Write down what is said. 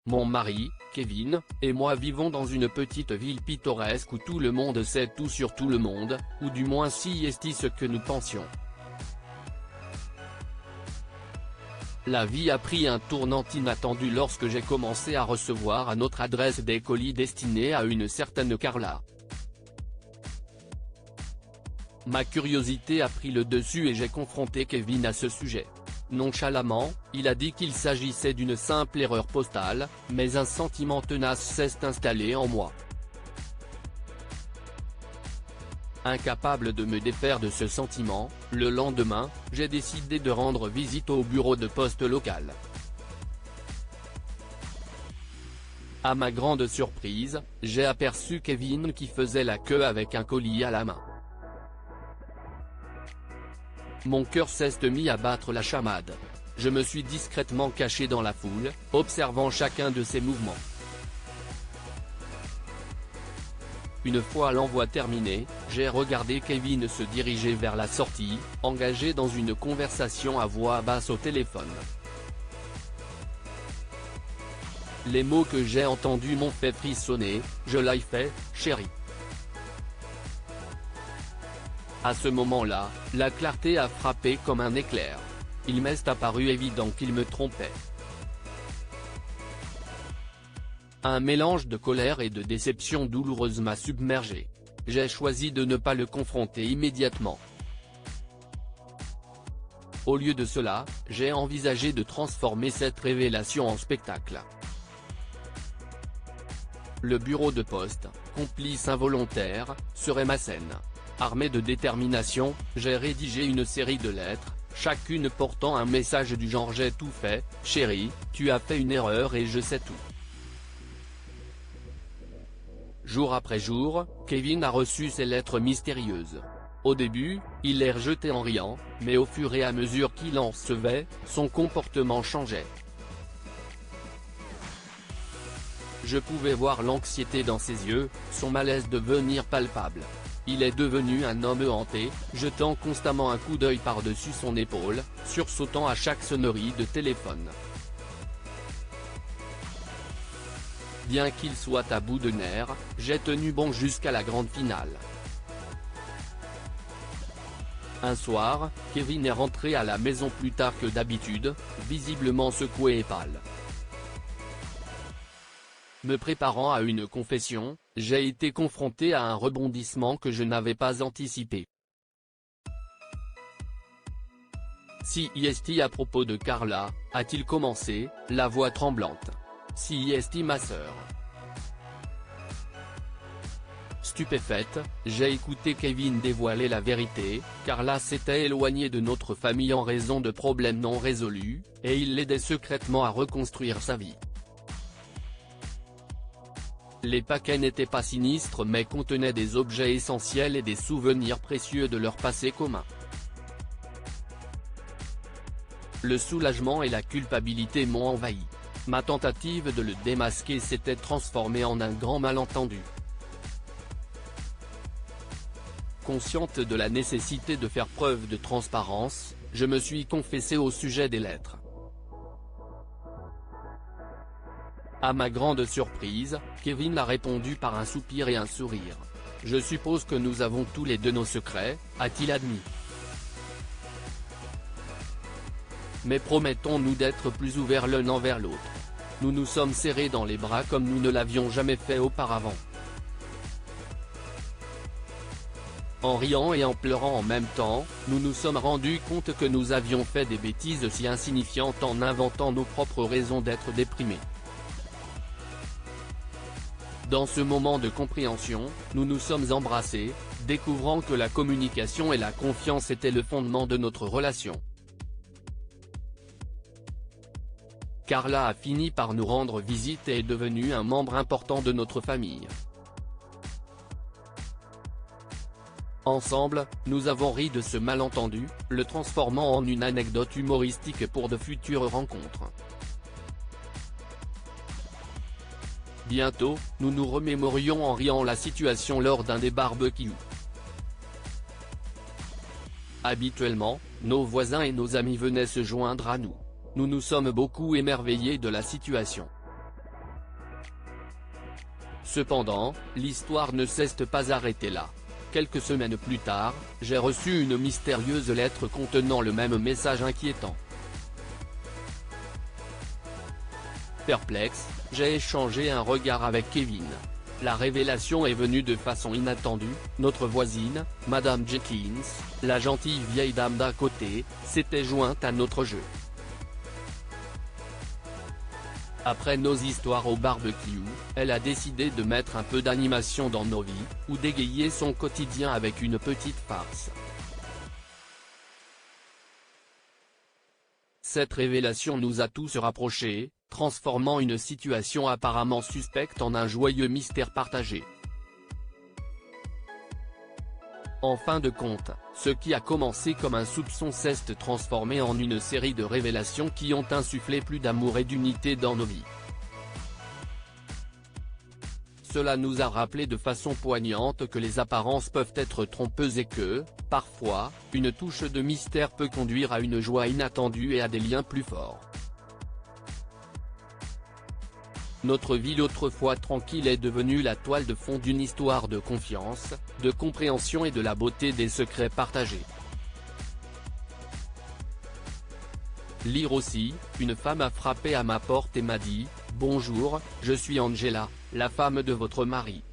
Mon mari, Kevin, et moi vivons dans une petite ville pittoresque où tout le monde sait tout sur tout le monde, ou du moins si est ce que nous pensions. La vie a pris un tournant inattendu lorsque j'ai commencé à recevoir à notre adresse des colis destinés à une certaine Carla. Ma curiosité a pris le dessus et j'ai confronté Kevin à ce sujet. Nonchalamment, il a dit qu'il s'agissait d'une simple erreur postale, mais un sentiment tenace s'est installé en moi. Incapable de me défaire de ce sentiment, le lendemain, j'ai décidé de rendre visite au bureau de poste local. À ma grande surprise, j'ai aperçu Kevin qui faisait la queue avec un colis à la main. Mon cœur s'est mis à battre la chamade. Je me suis discrètement caché dans la foule, observant chacun de ses mouvements. Une fois l'envoi terminé, j'ai regardé Kevin se diriger vers la sortie, engagé dans une conversation à voix basse au téléphone. Les mots que j'ai entendus m'ont fait frissonner, je l'ai fait, chérie. À ce moment-là, la clarté a frappé comme un éclair. Il m'est apparu évident qu'il me trompait. Un mélange de colère et de déception douloureuse m'a submergé. J'ai choisi de ne pas le confronter immédiatement. Au lieu de cela, j'ai envisagé de transformer cette révélation en spectacle. Le bureau de poste, complice involontaire, serait ma scène. Armé de détermination, j'ai rédigé une série de lettres, chacune portant un message du genre « J'ai tout fait, chérie, tu as fait une erreur et je sais tout ». Jour après jour, Kevin a reçu ces lettres mystérieuses. Au début, il les rejetait en riant, mais au fur et à mesure qu'il en recevait, son comportement changeait. Je pouvais voir l'anxiété dans ses yeux, son malaise devenir palpable. Il est devenu un homme hanté, jetant constamment un coup d'œil par-dessus son épaule, sursautant à chaque sonnerie de téléphone. Bien qu'il soit à bout de nerfs, j'ai tenu bon jusqu'à la grande finale. Un soir, Kevin est rentré à la maison plus tard que d'habitude, visiblement secoué et pâle. Me préparant à une confession, j'ai été confronté à un rebondissement que je n'avais pas anticipé. Si est à propos de Carla, a-t-il commencé, la voix tremblante. Si est ma sœur. Stupéfaite, j'ai écouté Kevin dévoiler la vérité, Carla s'était éloignée de notre famille en raison de problèmes non résolus, et il l'aidait secrètement à reconstruire sa vie. Les paquets n'étaient pas sinistres mais contenaient des objets essentiels et des souvenirs précieux de leur passé commun. Le soulagement et la culpabilité m'ont envahi. Ma tentative de le démasquer s'était transformée en un grand malentendu. Consciente de la nécessité de faire preuve de transparence, je me suis confessé au sujet des lettres. À ma grande surprise, Kevin a répondu par un soupir et un sourire. « Je suppose que nous avons tous les deux nos secrets », a-t-il admis. Mais promettons-nous d'être plus ouverts l'un envers l'autre. Nous nous sommes serrés dans les bras comme nous ne l'avions jamais fait auparavant. En riant et en pleurant en même temps, nous nous sommes rendus compte que nous avions fait des bêtises si insignifiantes en inventant nos propres raisons d'être déprimés. Dans ce moment de compréhension, nous nous sommes embrassés, découvrant que la communication et la confiance étaient le fondement de notre relation. Carla a fini par nous rendre visite et est devenue un membre important de notre famille. Ensemble, nous avons ri de ce malentendu, le transformant en une anecdote humoristique pour de futures rencontres. Bientôt, nous nous remémorions en riant la situation lors d'un des barbecues. Habituellement, nos voisins et nos amis venaient se joindre à nous. Nous nous sommes beaucoup émerveillés de la situation. Cependant, l'histoire ne s'est pas arrêtée là. Quelques semaines plus tard, j'ai reçu une mystérieuse lettre contenant le même message inquiétant. Perplexe, j'ai échangé un regard avec Kevin. La révélation est venue de façon inattendue, notre voisine, Madame Jenkins, la gentille vieille dame d'à côté, s'était jointe à notre jeu. Après nos histoires au barbecue, elle a décidé de mettre un peu d'animation dans nos vies, ou d'égayer son quotidien avec une petite farce. Cette révélation nous a tous rapprochés, transformant une situation apparemment suspecte en un joyeux mystère partagé. En fin de compte, ce qui a commencé comme un soupçon s'est transformé en une série de révélations qui ont insufflé plus d'amour et d'unité dans nos vies. Cela nous a rappelé de façon poignante que les apparences peuvent être trompeuses et que, parfois, une touche de mystère peut conduire à une joie inattendue et à des liens plus forts. Notre ville autrefois tranquille est devenue la toile de fond d'une histoire de confiance, de compréhension et de la beauté des secrets partagés. Lire aussi, une femme a frappé à ma porte et m'a dit « Bonjour, je suis Angela, la femme de votre mari.